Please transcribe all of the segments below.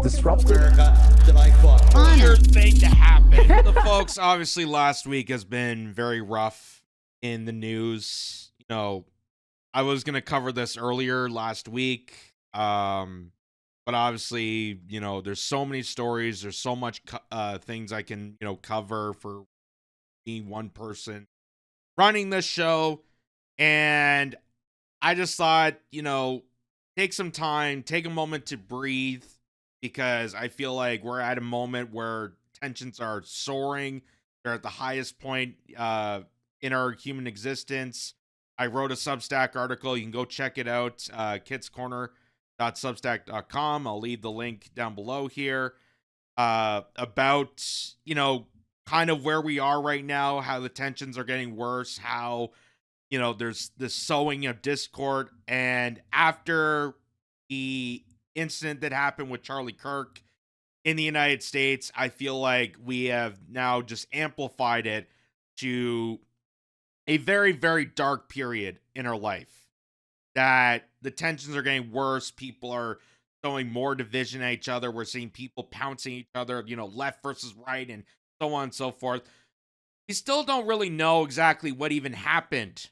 disruptive. America that I fought for. Weird thing to happen. The folks, obviously, last week has been very rough in the news. You know, I was going to cover this earlier last week. But obviously, you know, there's so many stories. There's so much things I can, you know, cover for being one person running this show. And I just thought, you know, take some time, take a moment to breathe, because I feel like we're at a moment where tensions are soaring. They're at the highest point in our human existence. I wrote a Substack article. You can go check it out, kitzcorner.substack.com. I'll leave the link down below here about, you know, kind of where we are right now, how the tensions are getting worse, how, you know, there's this sowing of discord. And after the incident that happened with Charlie Kirk in the United States, I feel like we have now just amplified it to a very, very dark period in our life, that the tensions are getting worse. People are showing more division at each other. We're seeing people pouncing each other, you know, left versus right, and so on and so forth. We still don't really know exactly what even happened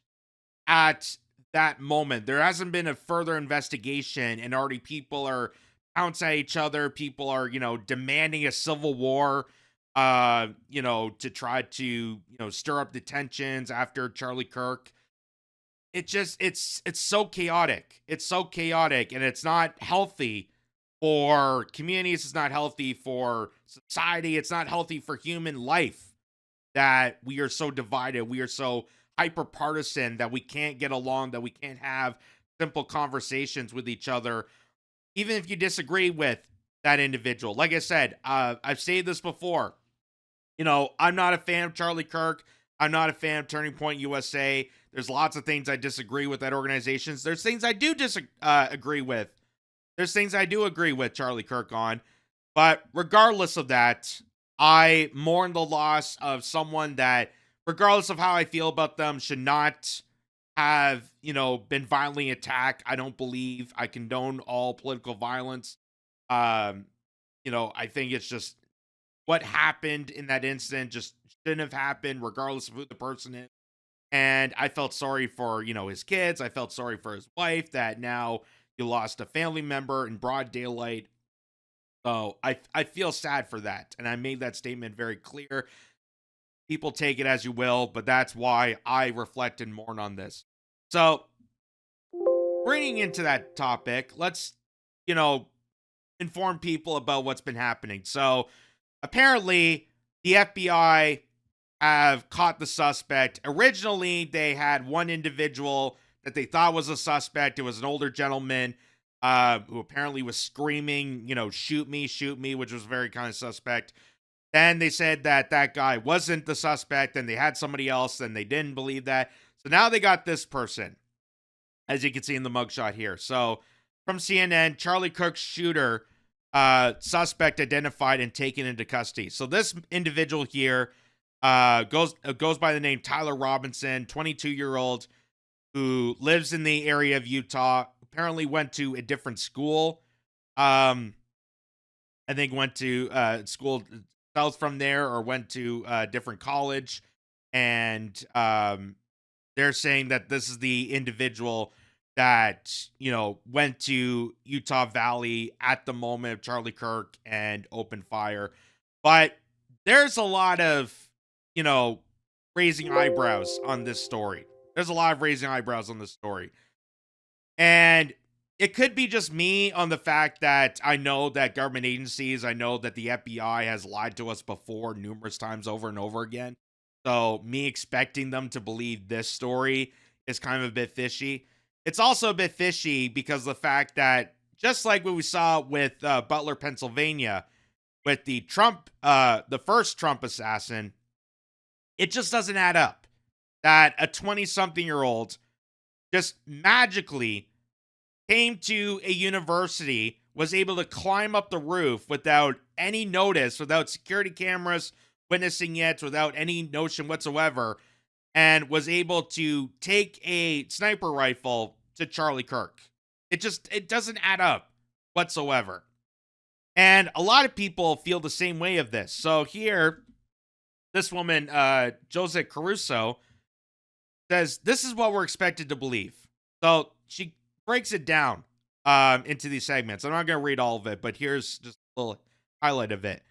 at that moment. There hasn't been a further investigation, and already people are pouncing at each other. People are, you know, demanding a civil war, you know, to try to, you know, stir up the tensions after Charlie Kirk. It's so chaotic. It's so chaotic, and it's not healthy for communities. It's not healthy for society. It's not healthy for human life that we are so divided. We are so hyper partisan that we can't get along, that we can't have simple conversations with each other, even if you disagree with that individual. Like I said, I've said this before. You know, I'm not a fan of Charlie Kirk. I'm not a fan of Turning Point USA. There's lots of things I disagree with that organization. There's things I do agree with. There's things I do agree with Charlie Kirk on. But regardless of that, I mourn the loss of someone that, regardless of how I feel about them, should not have, you know, been violently attacked. I don't believe I condone all political violence. You know, I think it's just what happened in that incident just shouldn't have happened, regardless of who the person is. And I felt sorry for, you know, his kids. I felt sorry for his wife, that now you lost a family member in broad daylight. So I feel sad for that. And I made that statement very clear. People take it as you will, but that's why I reflect and mourn on this. So, bringing into that topic, let's, you know, inform people about what's been happening. So, apparently, the FBI have caught the suspect. Originally, they had one individual that they thought was a suspect. It was an older gentleman who apparently was screaming, you know, shoot me, which was very kind of suspect. Then they said that that guy wasn't the suspect, and they had somebody else, and they didn't believe that. So now they got this person, as you can see in the mugshot here. So from CNN, Charlie Kirk's shooter, suspect identified and taken into custody. So this individual here goes by the name Tyler Robinson, 22-year-old, who lives in the area of Utah. Apparently went to a different school. I think went to school south from there, or went to a different college. And they're saying that this is the individual that, you know, went to Utah Valley at the moment of Charlie Kirk and opened fire. But there's a lot of, you know, raising eyebrows on this story. There's a lot of raising eyebrows on this story. And it could be just me on the fact that I know that government agencies, I know that the FBI has lied to us before numerous times over and over again. So me expecting them to believe this story is kind of a bit fishy. It's also a bit fishy because of the fact that, just like what we saw with Butler, Pennsylvania, with the first Trump assassin, it just doesn't add up. That a 20-something-year-old just magically came to a university, was able to climb up the roof without any notice, without security cameras witnessing it, without any notion whatsoever, and was able to take a sniper rifle to Charlie Kirk. It doesn't add up whatsoever. And a lot of people feel the same way of this. So here, this woman, Jose Caruso, says this is what we're expected to believe. So she breaks it down into these segments. I'm not going to read all of it, but here's just a little highlight of it.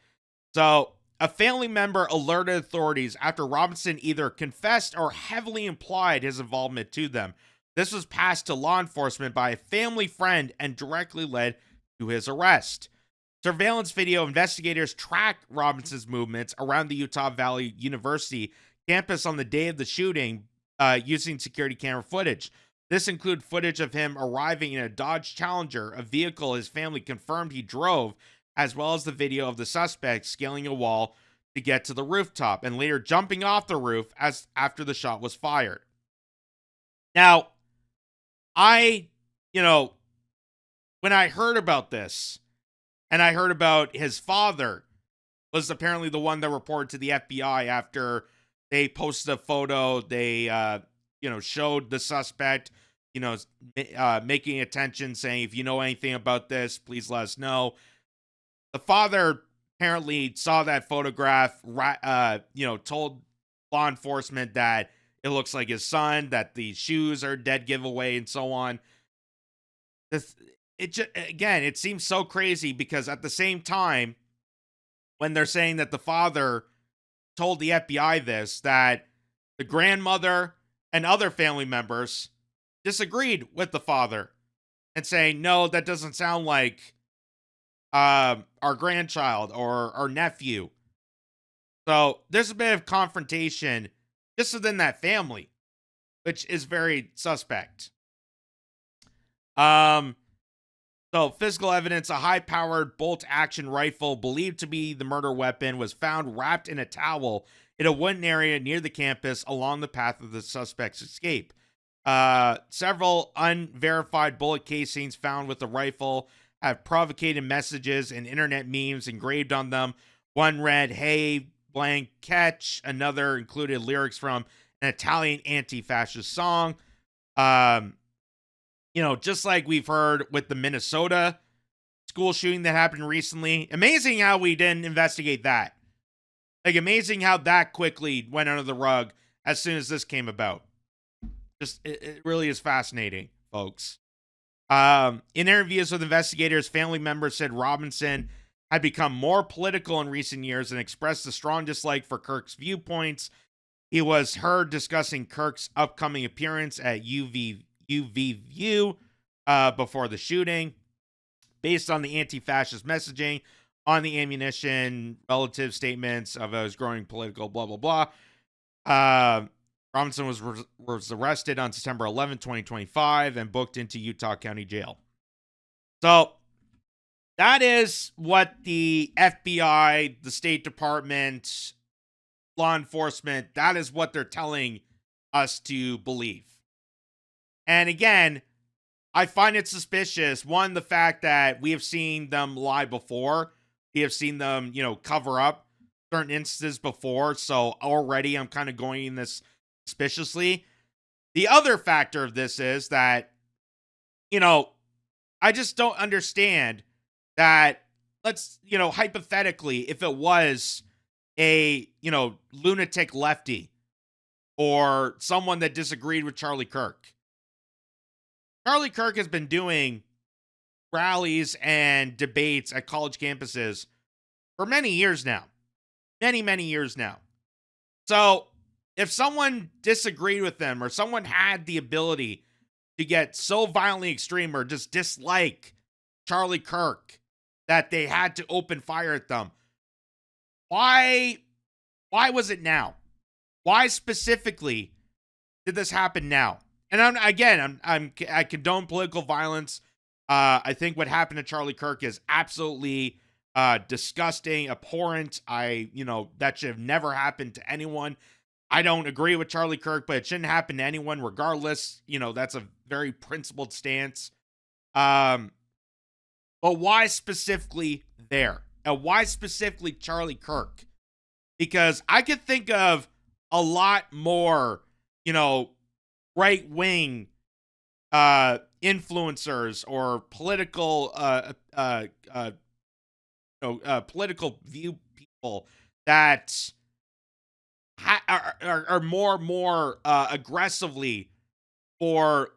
So a family member alerted authorities after Robinson either confessed or heavily implied his involvement to them. This was passed to law enforcement by a family friend and directly led to his arrest. Surveillance video investigators tracked Robinson's movements around the Utah Valley University campus on the day of the shooting using security camera footage. This included footage of him arriving in a Dodge Challenger, a vehicle his family confirmed he drove, as well as the video of the suspect scaling a wall to get to the rooftop and later jumping off the roof after the shot was fired. Now, when I heard about this, and I heard about his father was apparently the one that reported to the FBI after they posted a photo. They, showed the suspect, making attention, saying, if you know anything about this, please let us know. The father apparently saw that photograph, told law enforcement that it looks like his son, that the shoes are dead giveaway, and so on. It seems so crazy because at the same time, when they're saying that the father told the FBI this, that the grandmother and other family members disagreed with the father and saying, no, that doesn't sound like our grandchild or our nephew. So there's a bit of confrontation just within that family, which is very suspect. So, physical evidence, a high-powered bolt-action rifle believed to be the murder weapon was found wrapped in a towel in a wooden area near the campus along the path of the suspect's escape. Several unverified bullet casings found with the rifle have provocative messages and internet memes engraved on them. One read, "Hey, blank, catch." Another included lyrics from an Italian anti-fascist song. Just like we've heard with the Minnesota school shooting that happened recently. Amazing how we didn't investigate that. Like, amazing how that quickly went under the rug as soon as this came about. It really is fascinating, folks. In interviews with investigators, family members said Robinson had become more political in recent years and expressed a strong dislike for Kirk's viewpoints. He was heard discussing Kirk's upcoming appearance at UVU before the shooting, based on the anti-fascist messaging on the ammunition, relative statements of his growing political blah, blah, blah. Robinson was arrested on September 11, 2025 and booked into Utah County Jail. So that is what the FBI, the State Department, law enforcement, that is what they're telling us to believe. And again, I find it suspicious. One, the fact that we have seen them lie before. We have seen them, cover up certain instances before. So already I'm kind of going in this suspiciously. The other factor of this is that, I just don't understand that, let's, hypothetically, if it was a, lunatic lefty or someone that disagreed with Charlie Kirk. Charlie Kirk has been doing rallies and debates at college campuses for many years now. Many, many years now. So if someone disagreed with them or someone had the ability to get so violently extreme or just dislike Charlie Kirk that they had to open fire at them, why was it now? Why specifically did this happen now? And I condone political violence. I think what happened to Charlie Kirk is absolutely disgusting, abhorrent. That should have never happened to anyone. I don't agree with Charlie Kirk, but it shouldn't happen to anyone regardless. That's a very principled stance. But why specifically there? And why specifically Charlie Kirk? Because I could think of a lot more, right-wing influencers or political political view people that are more aggressively for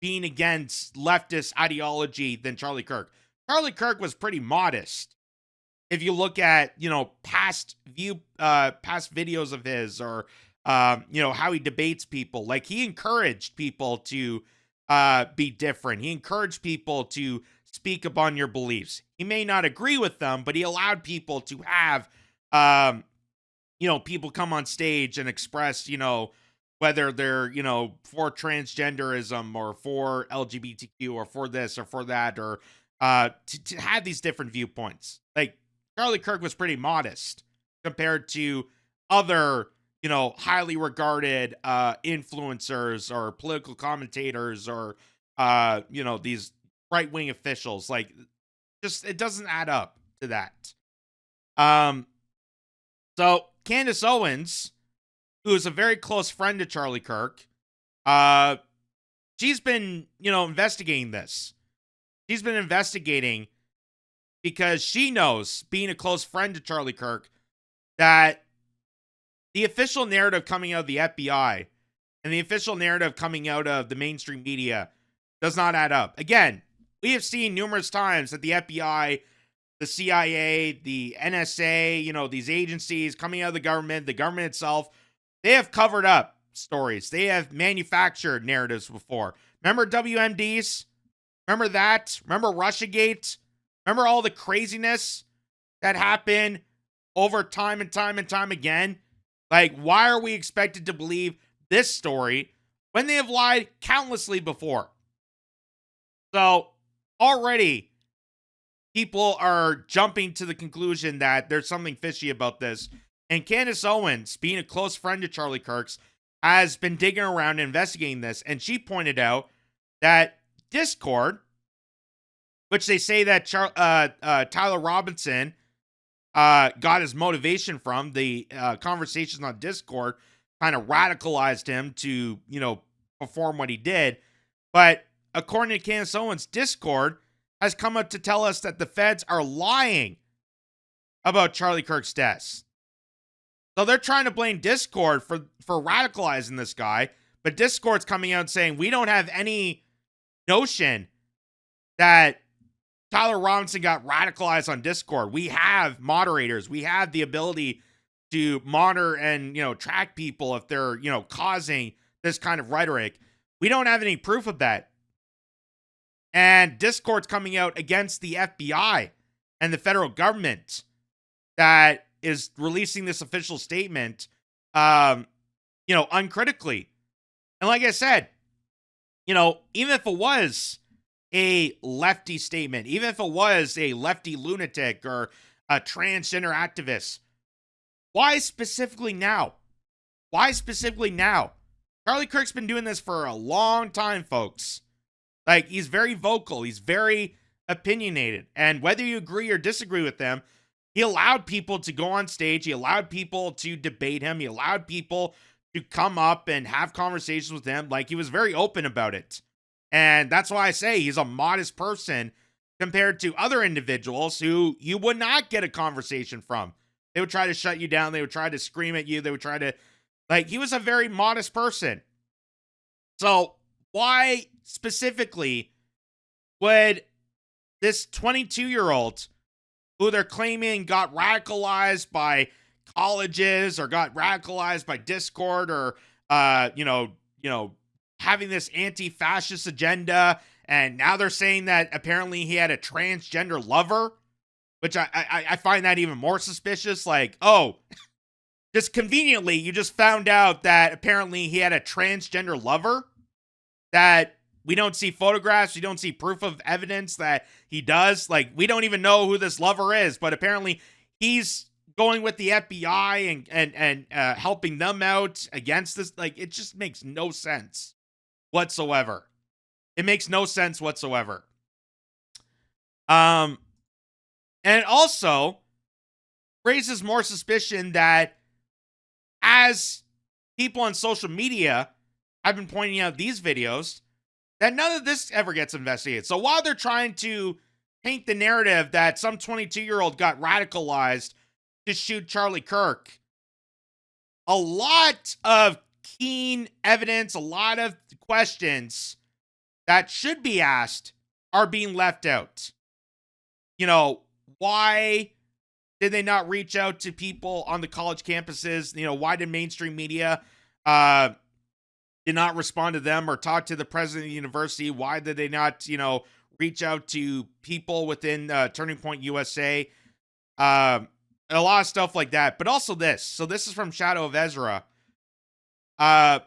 being against leftist ideology than Charlie Kirk. Charlie Kirk was pretty modest. If you look at, past videos of his, or, how he debates people, like he encouraged people to be different. He encouraged people to speak upon your beliefs. He may not agree with them, but he allowed people to have, people come on stage and express, whether they're, for transgenderism or for LGBTQ or for this or for that, or to have these different viewpoints. Like, Charlie Kirk was pretty modest compared to other, highly regarded influencers or political commentators or, these right-wing officials. Like, just, it doesn't add up to that. So Candace Owens, who is a very close friend to Charlie Kirk, she's been, investigating this. She's been investigating because she knows, being a close friend to Charlie Kirk, that the official narrative coming out of the FBI and the official narrative coming out of the mainstream media does not add up. Again, we have seen numerous times that the FBI, the CIA, the NSA, these agencies coming out of the government itself, they have covered up stories. They have manufactured narratives before. Remember WMDs? Remember that? Remember Russiagate? Remember all the craziness that happened over time and time and time again? Like, why are we expected to believe this story when they have lied countlessly before? So, already, people are jumping to the conclusion that there's something fishy about this. And Candace Owens, being a close friend to Charlie Kirk's, has been digging around and investigating this. And she pointed out that Discord, which they say that Tyler Robinson got his motivation from, the conversations on Discord kind of radicalized him to, perform what he did. But according to Candace Owens, Discord has come up to tell us that the feds are lying about Charlie Kirk's death. So they're trying to blame Discord for radicalizing this guy, but Discord's coming out and saying, we don't have any notion that Tyler Robinson got radicalized on Discord. We have moderators. We have the ability to monitor and, track people if they're, causing this kind of rhetoric. We don't have any proof of that. And Discord's coming out against the FBI and the federal government that is releasing this official statement, uncritically. And like I said, even if it was a lefty statement, even if it was a lefty lunatic or a transgender activist, why specifically now? Why specifically now? Charlie Kirk's been doing this for a long time, folks. Like, he's very vocal. He's very opinionated. And whether you agree or disagree with him, he allowed people to go on stage. He allowed people to debate him. He allowed people to come up and have conversations with him. Like, he was very open about it. And that's why I say he's a modest person compared to other individuals who you would not get a conversation from. They would try to shut you down. They would try to scream at you. They would try to, he was a very modest person. So why specifically would this 22-year-old, who they're claiming got radicalized by colleges or got radicalized by Discord or, having this anti-fascist agenda, and now they're saying that apparently he had a transgender lover, which I find that even more suspicious. Like, oh, just conveniently, you just found out that apparently he had a transgender lover, that we don't see photographs, we don't see proof of evidence that he does. Like, we don't even know who this lover is, but apparently he's going with the FBI and helping them out against this. Like, it just makes no sense whatsoever. It makes no sense whatsoever. And it also raises more suspicion that as people on social media have been pointing out these videos, that none of this ever gets investigated. So while they're trying to paint the narrative that some 22-year-old got radicalized to shoot Charlie Kirk. A lot of keen evidence, a lot of questions that should be asked are being left out. You know, why did they not reach out to people on the college campuses? You know, why did mainstream media did not respond to them or talk to the president of the university? Why did they not, you know, reach out to people within Turning Point USA? A lot of stuff like that. But also this. So this is from Shadow of Ezra.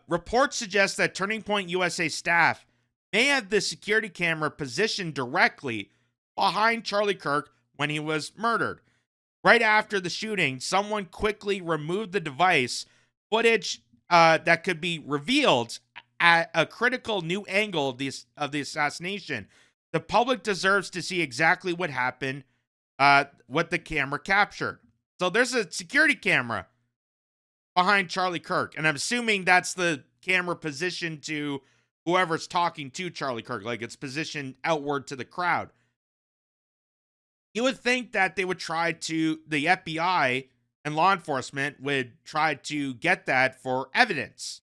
Reports suggest that Turning Point USA staff may have the security camera positioned directly behind Charlie Kirk when he was murdered. Right after the shooting, someone quickly removed the device. Footage that could be revealed at a critical new angle of the assassination. The public deserves to see exactly what happened, what the camera captured. So there's a security camera behind Charlie Kirk, and I'm assuming that's the camera positioned to whoever's talking to Charlie Kirk, like it's positioned outward to the crowd. You would think that they would try to, the FBI and law enforcement would try to get that for evidence.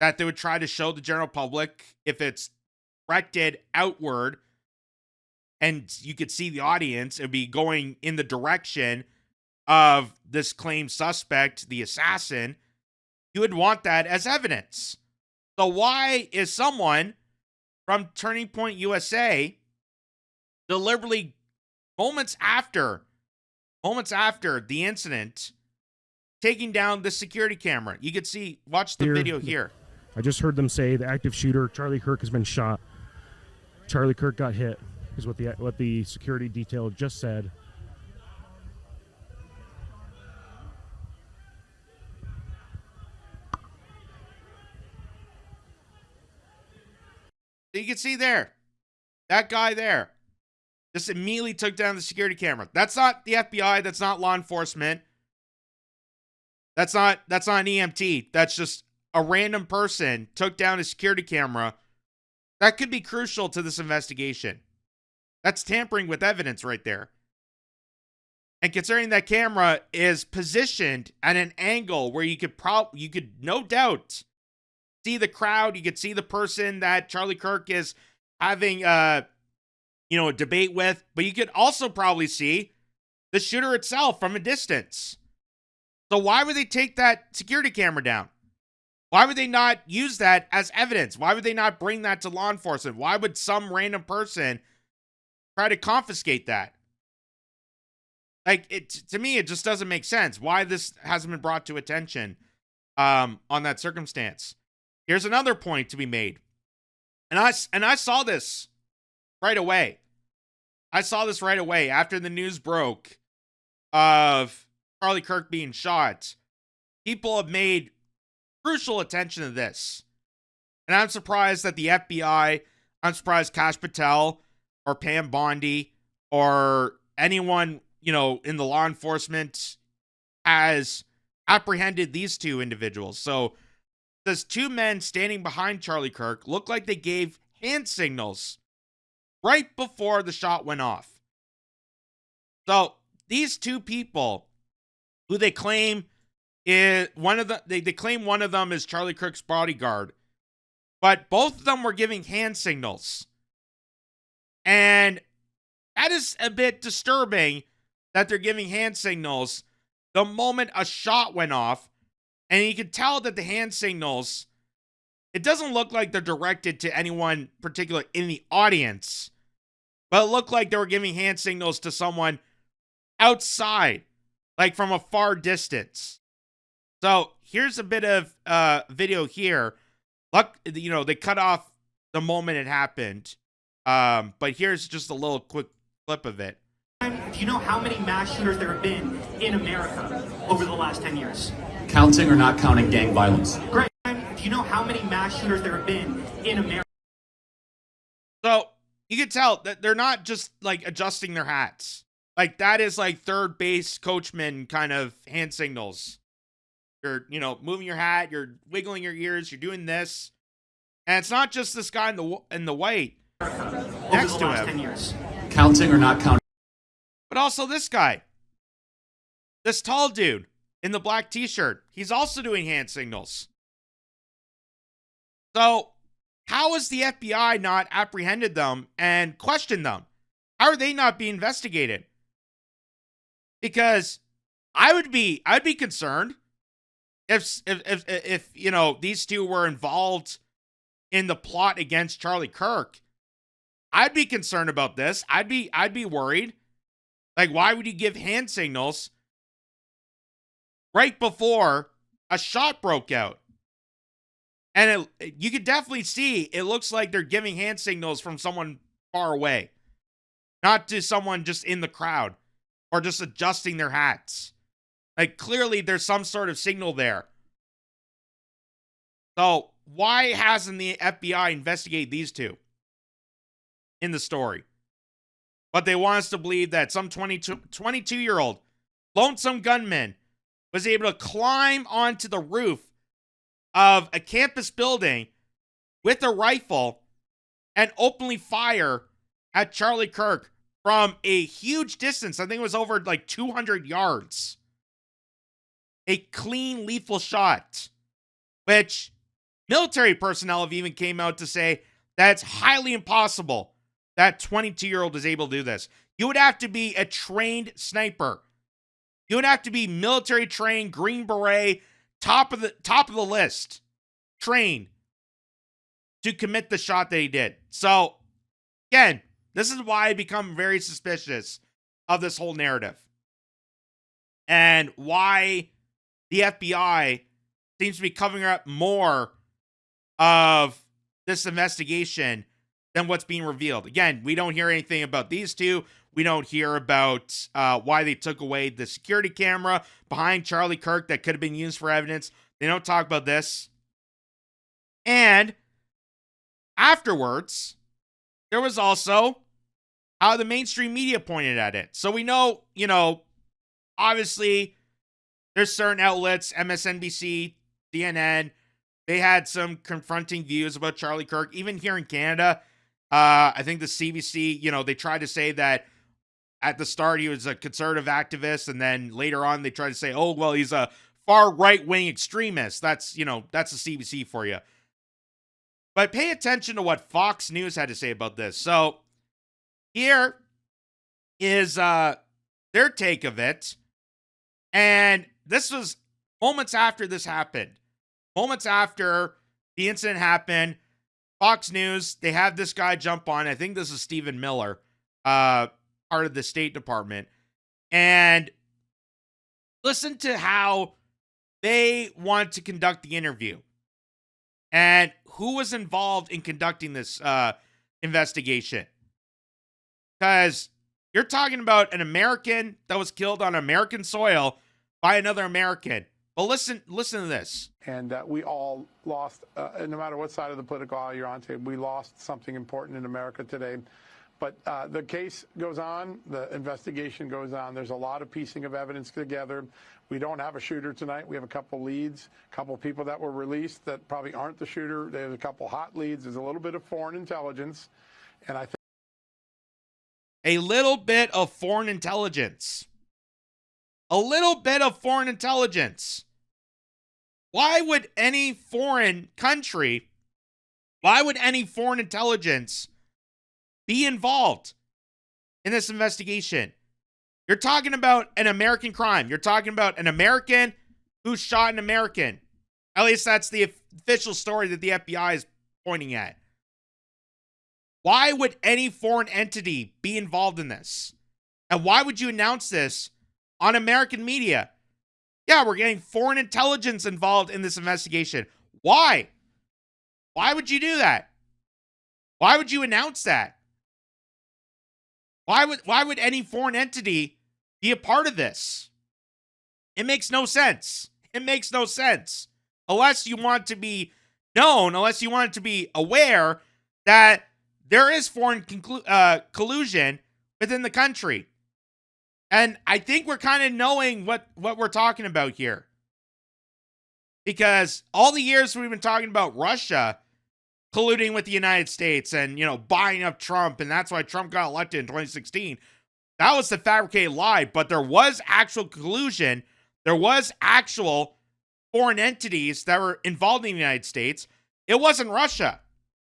That they would try to show the general public if it's directed outward and you could see the audience, it would be going in the direction of this claimed suspect, the assassin. You would want that as evidence. So why is someone from Turning Point USA deliberately moments after the incident taking down the security camera? You could see, watch the video here. I just heard them say the active shooter, Charlie Kirk, has been shot. Charlie Kirk got hit, is what the security detail just said. So you can see there, that guy there just immediately took down the security camera. That's not the FBI. That's not law enforcement. That's not an EMT. That's just a random person took down a security camera. That could be crucial to this investigation. That's tampering with evidence right there. And considering that camera is positioned at an angle where you could no doubt see the crowd, you could see the person that Charlie Kirk is having a debate with, but you could also probably see the shooter itself from a distance. So why would they take that security camera down? Why would they not use that as evidence? Why would they not bring that to law enforcement? Why would some random person try to confiscate that? To me, it just doesn't make sense why this hasn't been brought to attention on that circumstance. Here's another point to be made. And I saw this right away. After the news broke of Charlie Kirk being shot. People have made crucial attention to this. And I'm surprised that the FBI, I'm surprised Kash Patel or Pam Bondi or anyone, in the law enforcement has apprehended these two individuals. So those two men standing behind Charlie Kirk look like they gave hand signals right before the shot went off. So these two people who they claim is they claim one of them is Charlie Kirk's bodyguard, but both of them were giving hand signals. And that is a bit disturbing that they're giving hand signals the moment a shot went off. And you can tell that the hand signals, it doesn't look like they're directed to anyone particular in the audience, but it looked like they were giving hand signals to someone outside, like from a far distance. So here's a bit of video here. They cut off the moment it happened. But here's just a little quick clip of it. Do you know how many mass shooters there have been in America over the last 10 years? Counting or not counting gang violence? Great. Do you know how many mass shooters there have been in America? So you can tell that they're not just like adjusting their hats. Like that is like third base coachman kind of hand signals. You're, moving your hat, you're wiggling your ears, you're doing this. And it's not just this guy in the white next to him. 10 years. Counting or not counting. But also this guy, this tall dude in the black t-shirt, he's also doing hand signals. So how has the FBI not apprehended them and questioned them? How are they not being investigated? Because I'd be concerned if you know, these two were involved in the plot against Charlie Kirk. I'd be concerned about this. I'd be worried. Like, why would you give hand signals right before a shot broke out? And you could definitely see it looks like they're giving hand signals from someone far away, not to someone just in the crowd or just adjusting their hats. Like, clearly there's some sort of signal there. So why hasn't the FBI investigated these two in the story? But they want us to believe that some 22-year-old lonesome gunman was able to climb onto the roof of a campus building with a rifle and openly fire at Charlie Kirk from a huge distance. I think it was over like 200 yards. A clean, lethal shot, which military personnel have even came out to say that's highly impossible that 22-year-old is able to do this. You would have to be a trained sniper. You would have to be military trained, Green Beret, top of the list, trained to commit the shot that he did. So, again, this is why I become very suspicious of this whole narrative. And why the FBI seems to be covering up more of this investigation than what's being revealed. Again, we don't hear anything about these two. We don't hear about why they took away the security camera behind Charlie Kirk that could have been used for evidence. They don't talk about this. And afterwards, there was also how the mainstream media pointed at it. So we know, you know, obviously there's certain outlets, MSNBC, CNN, they had some confronting views about Charlie Kirk. Even here in Canada, I think the CBC, you know, they tried to say that at the start he was a conservative activist, and then later on they tried to say, oh, well, he's a far right-wing extremist. That's, you know, that's the CBC for you. But pay attention to what Fox News had to say about this. So here is their take of it. And this was moments after this happened. Moments after the incident happened, Fox News, they have this guy jump on. I think this is Stephen Miller, part of the State Department. And listen to how they want to conduct the interview. And who was involved in conducting this investigation. Because you're talking about an American that was killed on American soil by another American. But listen to this. And we all lost, no matter what side of the political aisle you're on, we lost something important in America today. But the case goes on. The investigation goes on. There's a lot of piecing of evidence together. We don't have a shooter tonight. We have a couple leads, a couple people that were released that probably aren't the shooter. There's a couple hot leads. There's a little bit of foreign intelligence. And I think a little bit of foreign intelligence. A little bit of foreign intelligence. Why would any foreign country, why would any foreign intelligence be involved in this investigation? You're talking about an American crime. You're talking about an American who shot an American. At least that's the official story that the FBI is pointing at. Why would any foreign entity be involved in this? And why would you announce this on American media? Yeah, we're getting foreign intelligence involved in this investigation. Why? Why would you do that? Why would you announce that? Why would any foreign entity be a part of this? It makes no sense. It makes no sense. Unless you want to be known, unless you want to be aware that there is foreign collusion within the country. And I think we're kind of knowing what we're talking about here. Because all the years we've been talking about Russia colluding with the United States and, buying up Trump, and that's why Trump got elected in 2016. That was the fabricated lie, but there was actual collusion. There was actual foreign entities that were involved in the United States. It wasn't Russia.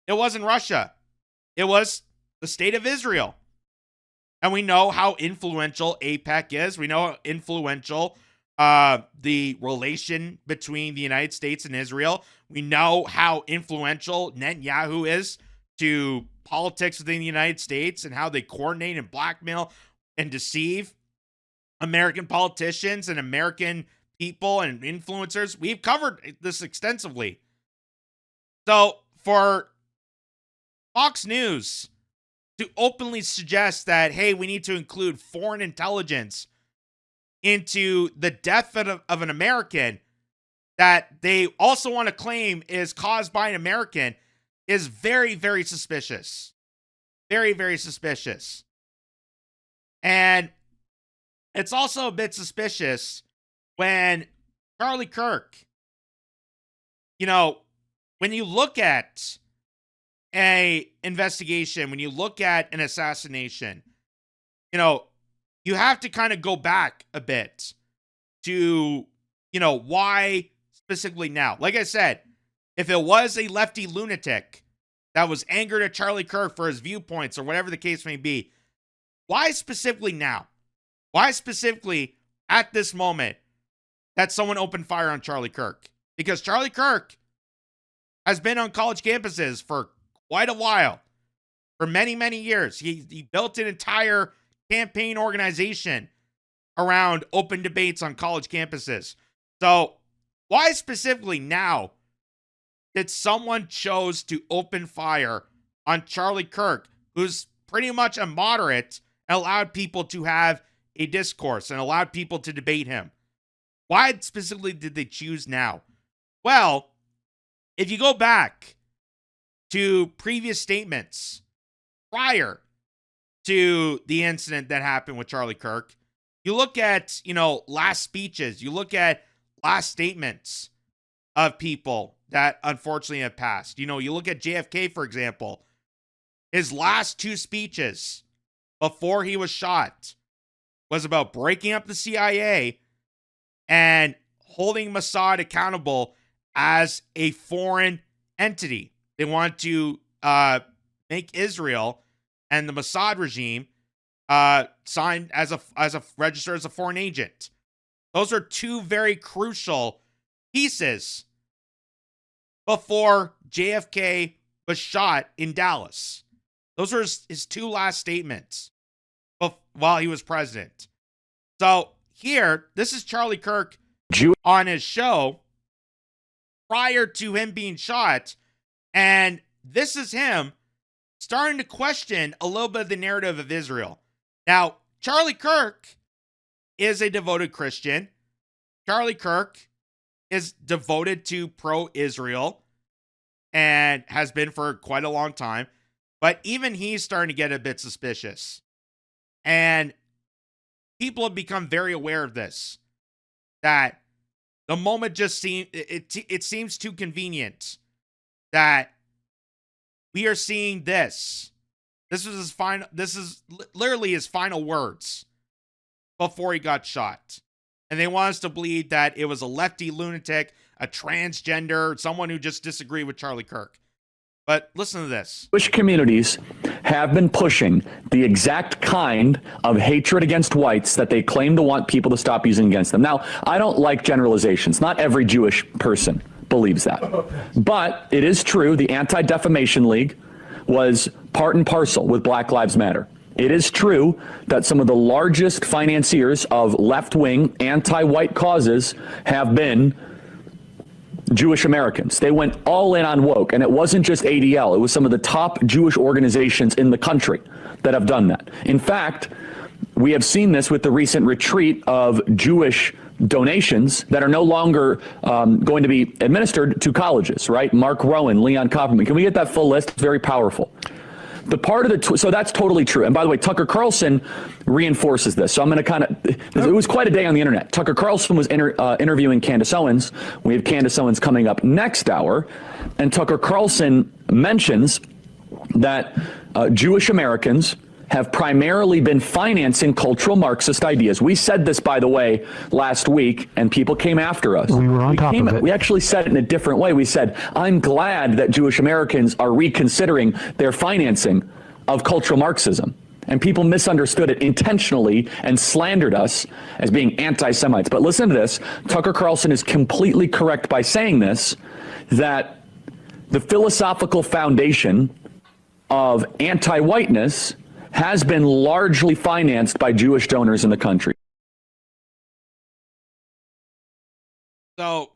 It wasn't Russia. It was the state of Israel. And we know how influential AIPAC is. We know how influential the relation between the United States and Israel. We know how influential Netanyahu is to politics within the United States and how they coordinate and blackmail and deceive American politicians and American people and influencers. We've covered this extensively. So for Fox News to openly suggest that, hey, we need to include foreign intelligence into the death of an American that they also want to claim is caused by an American is very, very suspicious. Very, very suspicious. And it's also a bit suspicious when Charlie Kirk, when you look at a investigation, when you look at an assassination, you have to kind of go back a bit to, why specifically now. Like I said, if it was a lefty lunatic that was angered at Charlie Kirk for his viewpoints or whatever the case may be, why specifically now? Why specifically at this moment that someone opened fire on Charlie Kirk? Because Charlie Kirk has been on college campuses for quite a while, for many, many years. He built an entire campaign organization around open debates on college campuses. So why specifically now did someone chose to open fire on Charlie Kirk, who's pretty much a moderate, and allowed people to have a discourse and allowed people to debate him? Why specifically did they choose now? Well, if you go back to previous statements prior to the incident that happened with Charlie Kirk, you look at, last speeches, you look at last statements of people that unfortunately have passed. You look at JFK, for example, his last two speeches before he was shot was about breaking up the CIA and holding Mossad accountable as a foreign entity. They want to make Israel and the Mossad regime signed as a register as a foreign agent. Those are two very crucial pieces before JFK was shot in Dallas. Those are his two last statements while he was president. So here, this is Charlie Kirk on his show prior to him being shot, and this is him starting to question a little bit of the narrative of Israel. Now, Charlie Kirk is a devoted Christian. Charlie Kirk is devoted to pro-Israel and has been for quite a long time. But even he's starting to get a bit suspicious. And people have become very aware of this. That the moment just seems, it seems too convenient that we are seeing this. This is literally his final words before he got shot. And they want us to believe that it was a lefty lunatic, a transgender, someone who just disagreed with Charlie Kirk. But listen to this. Jewish communities have been pushing the exact kind of hatred against whites that they claim to want people to stop using against them. Now, I don't like generalizations. Not every Jewish person believes that. But it is true the Anti-Defamation League was part and parcel with Black Lives Matter. It is true that some of the largest financiers of left-wing anti-white causes have been Jewish Americans. They went all in on woke, and it wasn't just ADL. It was some of the top Jewish organizations in the country that have done that. In fact, we have seen this with the recent retreat of Jewish donations that are no longer going to be administered to colleges, right? Mark Rowan, Leon Copperman. Can we get that full list? It's very powerful. The part of so that's totally true. And by the way, Tucker Carlson reinforces this. So I'm going to it was quite a day on the internet. Tucker Carlson was interviewing Candace Owens. We have Candace Owens coming up next hour. And Tucker Carlson mentions that Jewish Americans have primarily been financing cultural Marxist ideas. We said this, by the way, last week, and people came after us. We were on top of it. We actually said it in a different way. We said, I'm glad that Jewish Americans are reconsidering their financing of cultural Marxism. And people misunderstood it intentionally and slandered us as being anti-Semites. But listen to this. Tucker Carlson is completely correct by saying this, that the philosophical foundation of anti-whiteness has been largely financed by Jewish donors in the country. So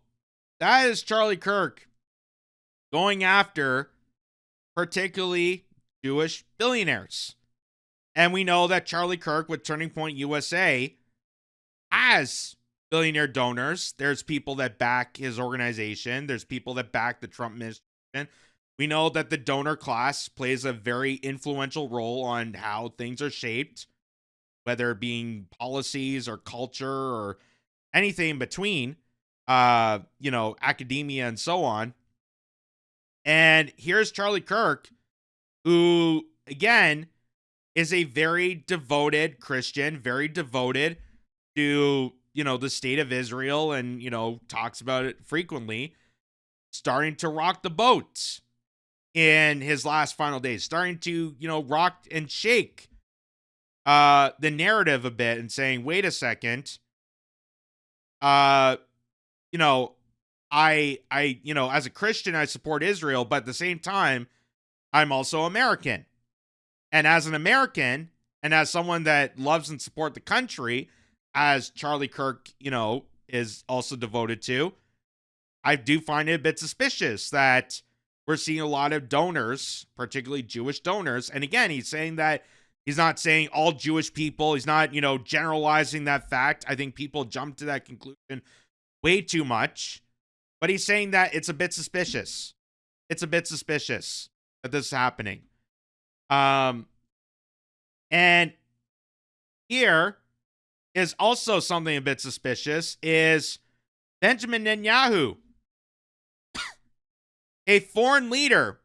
that is Charlie Kirk going after particularly Jewish billionaires. And we know that Charlie Kirk with Turning Point USA has billionaire donors. There's people that back his organization. There's people that back the Trump administration. We know that the donor class plays a very influential role on how things are shaped, whether it being policies or culture or anything in between, academia and so on. And here's Charlie Kirk, who, again, is a very devoted Christian, very devoted to, the state of Israel and, talks about it frequently, starting to rock the boat in his last final days, starting to, rock and shake the narrative a bit and saying, wait a second, I as a Christian, I support Israel, but at the same time, I'm also American. And as an American, and as someone that loves and support the country, as Charlie Kirk, is also devoted to, I do find it a bit suspicious that we're seeing a lot of donors, particularly Jewish donors. And again, he's saying that he's not saying all Jewish people. He's not, generalizing that fact. I think people jump to that conclusion way too much. But he's saying that it's a bit suspicious. It's a bit suspicious that this is happening. And here is also something a bit suspicious is Benjamin Netanyahu, a foreign leader,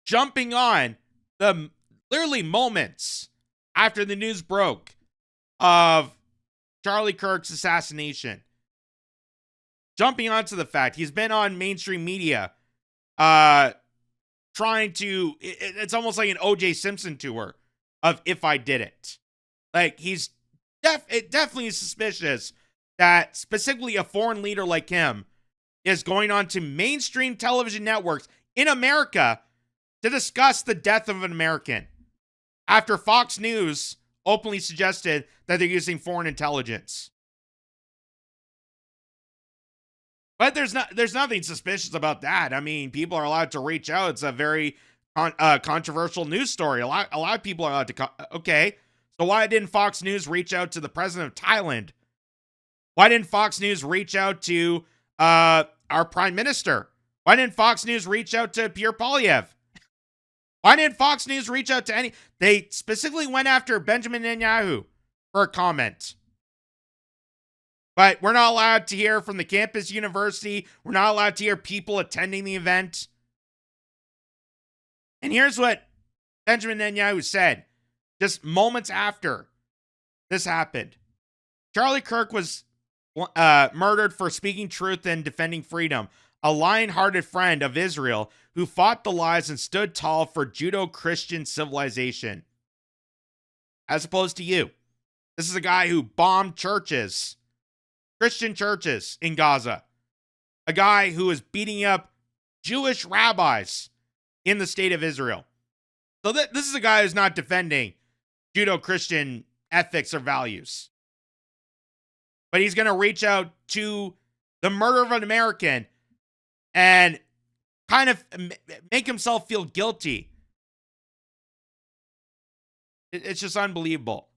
jumping on the literally moments after the news broke of Charlie Kirk's assassination. Jumping onto the fact he's been on mainstream media trying to, it's almost like an O.J. Simpson tour of If I Did It. Like, he's definitely suspicious that specifically a foreign leader like him is going on to mainstream television networks in America to discuss the death of an American after Fox News openly suggested that they're using foreign intelligence. But there's nothing suspicious about that. I mean, people are allowed to reach out. It's a very controversial news story. A lot of people are allowed to. Okay, so why didn't Fox News reach out to the president of Thailand? Why didn't Fox News reach out to our prime minister? Why didn't Fox News reach out to Pierre Poilievre? Why didn't Fox News reach out to any? They specifically went after Benjamin Netanyahu for a comment. But we're not allowed to hear from the campus university. We're not allowed to hear people attending the event. And here's what Benjamin Netanyahu said just moments after this happened. Charlie Kirk was murdered for speaking truth and defending freedom, a lion-hearted friend of Israel who fought the lies and stood tall for Judeo-Christian civilization. As opposed to you. This is a guy who bombed churches, Christian churches in Gaza. A guy who is beating up Jewish rabbis in the state of Israel. So this is a guy who's not defending Judeo-Christian ethics or values. But he's going to reach out to the murder of an American and kind of make himself feel guilty. It's just unbelievable.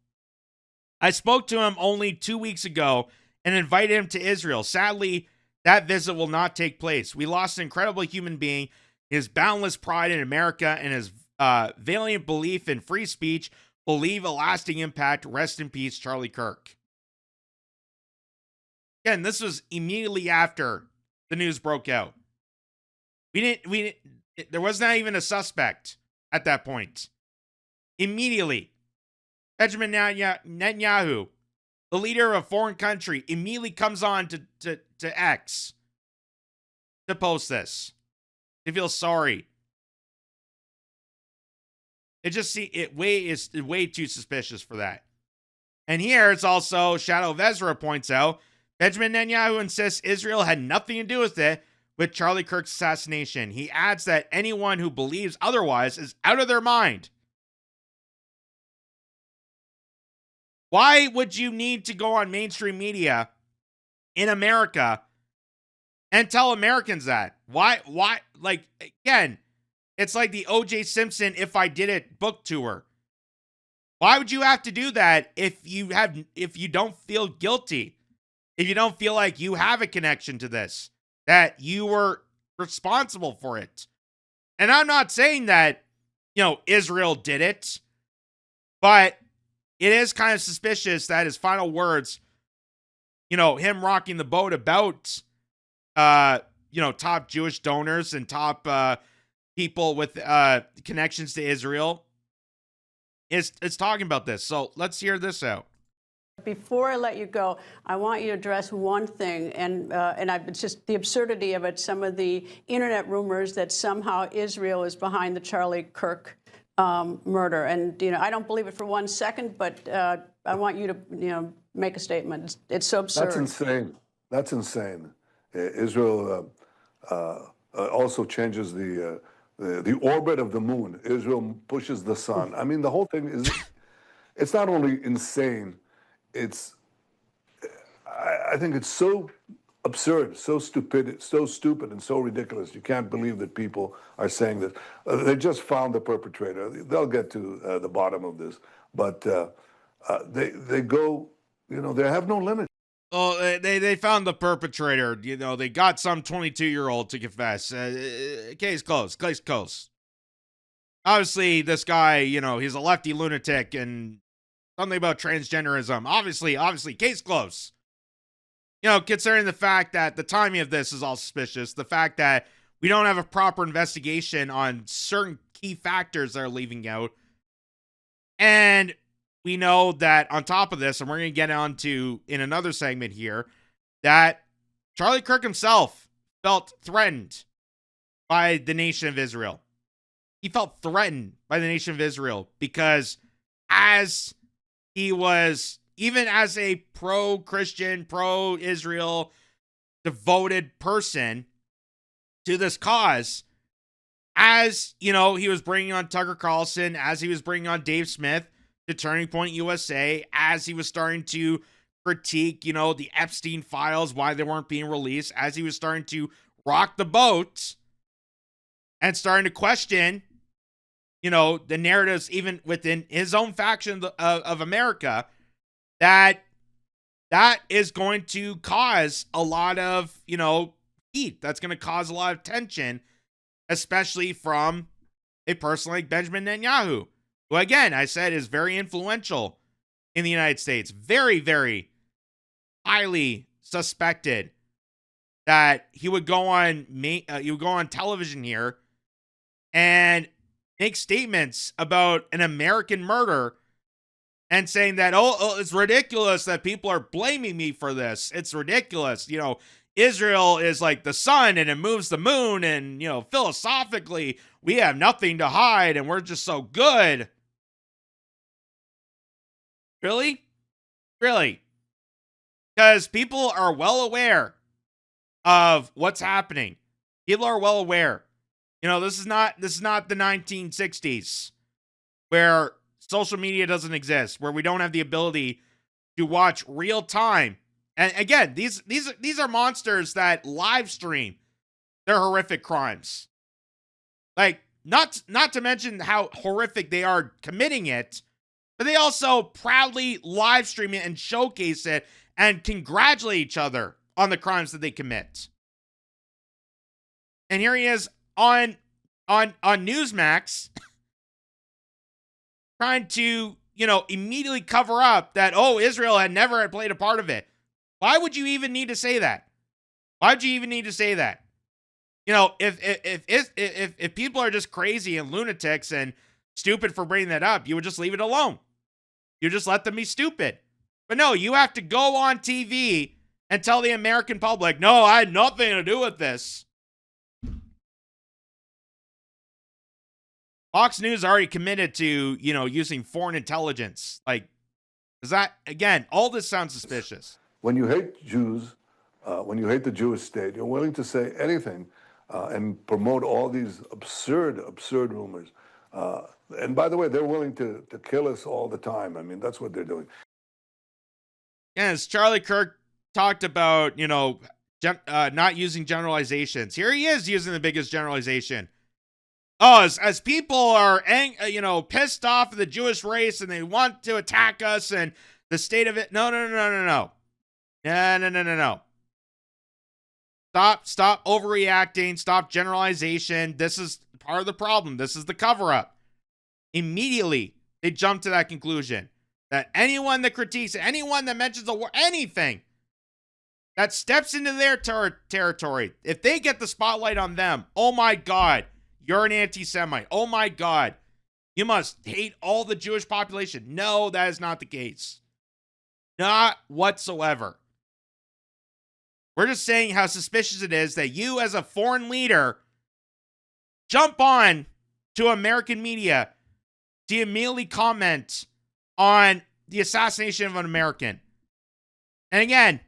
I spoke to him only 2 weeks ago and invited him to Israel. Sadly, that visit will not take place. We lost an incredible human being, his boundless pride in America, and his valiant belief in free speech will leave a lasting impact. Rest in peace, Charlie Kirk. Again, this was immediately after the news broke out. There was not even a suspect at that point. Immediately, Benjamin Netanyahu, the leader of a foreign country, immediately comes on to X to post this. To feel sorry. Is way too suspicious for that. And here it's also, Shadow of Ezra points out, Benjamin Netanyahu insists Israel had nothing to do with it, with Charlie Kirk's assassination. He adds that anyone who believes otherwise is out of their mind. Why would you need to go on mainstream media in America and tell Americans that? Why? Like, again, it's like the O.J. Simpson If I Did It book tour. Why would you have to do that if you don't feel guilty? If you don't feel like you have a connection to this, that you were responsible for it? And I'm not saying that, Israel did it, but it is kind of suspicious that his final words, him rocking the boat about, top Jewish donors and top people with connections to Israel is talking about this. So let's hear this out. Before I let you go, I want you to address one thing, and it's just the absurdity of it. Some of the internet rumors that somehow Israel is behind the Charlie Kirk murder, and I don't believe it for 1 second, but I want you to make a statement. It's so absurd. That's insane. That's insane. Israel also changes the orbit of the moon. Israel pushes the sun. I mean, the whole thing it's not only insane. I think it's so absurd, so stupid, and so ridiculous. You can't believe that people are saying this. They just found the perpetrator. They'll get to the bottom of this, but they go, they have no limit. Oh, they found the perpetrator. They got some 22-year-old to confess. Case closed. Case closed. Obviously, this guy, he's a lefty lunatic and something about transgenderism. Obviously, case closed. Considering the fact that the timing of this is all suspicious, the fact that we don't have a proper investigation on certain key factors that are leaving out, and we know that on top of this, and we're going to get on to in another segment here, that Charlie Kirk himself felt threatened by the nation of Israel. He felt threatened by the nation of Israel because as he was, even as a pro-Christian, pro-Israel, devoted person to this cause, as, he was bringing on Tucker Carlson, as he was bringing on Dave Smith to Turning Point USA, as he was starting to critique, the Epstein files, why they weren't being released, as he was starting to rock the boat and starting to question, the narratives even within his own faction of America, that is going to cause a lot of, heat. That's going to cause a lot of tension, especially from a person like Benjamin Netanyahu, who, again, I said is very influential in the United States. Very, very highly suspected that he would go on television here and make statements about an American murder and saying that, oh, it's ridiculous that people are blaming me for this. It's ridiculous. Israel is like the sun and it moves the moon, and, philosophically, we have nothing to hide and we're just so good. Really? Really? Because people are well aware of what's happening. People are well aware. This is not the 1960s where social media doesn't exist, where we don't have the ability to watch real time. And again, these are monsters that live stream their horrific crimes. Like, not to mention how horrific they are committing it, but they also proudly live stream it and showcase it and congratulate each other on the crimes that they commit. And here he is on Newsmax trying to, immediately cover up that, oh, Israel had never played a part of it. Why would you even need to say that? Why would you even need to say that? If people are just crazy and lunatics and stupid for bringing that up, you would just leave it alone. You just let them be stupid. But no, you have to go on TV and tell the American public, no, I had nothing to do with this. Fox News already committed to, using foreign intelligence. Like, is that, again, all this sounds suspicious. When you hate Jews, when you hate the Jewish state, you're willing to say anything and promote all these absurd rumors. And by the way, they're willing to kill us all the time. I mean, that's what they're doing. Yes, Charlie Kirk talked about, not using generalizations. Here he is using the biggest generalization. Oh, as people are, pissed off of the Jewish race and they want to attack us and the state of it. No. No. Stop overreacting. Stop generalization. This is part of the problem. This is the cover-up. Immediately, they jump to that conclusion that anyone that critiques, anyone that mentions a war, anything that steps into their territory, if they get the spotlight on them, oh my God, you're an anti-Semite. Oh my God, you must hate all the Jewish population. No, that is not the case. Not whatsoever. We're just saying how suspicious it is that you, as a foreign leader, jump on to American media to immediately comment on the assassination of an American. And again,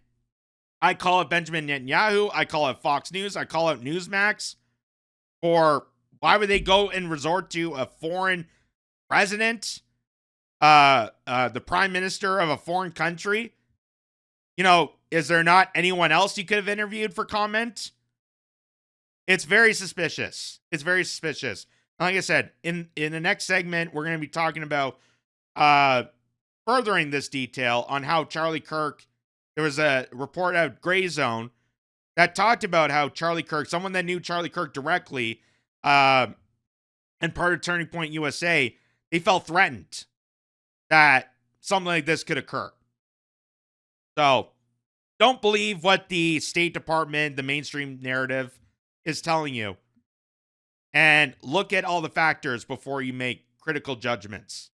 I call it Benjamin Netanyahu. I call it Fox News. I call it Newsmax. For why would they go and resort to a foreign president, the prime minister of a foreign country? Is there not anyone else you could have interviewed for comment? It's very suspicious. It's very suspicious. Like I said, in the next segment, we're going to be talking about furthering this detail on how Charlie Kirk, there was a report out Gray Zone that talked about how Charlie Kirk, someone that knew Charlie Kirk directly, and part of Turning Point USA, they felt threatened that something like this could occur. So, don't believe what the State Department, the mainstream narrative is telling you. And look at all the factors before you make critical judgments.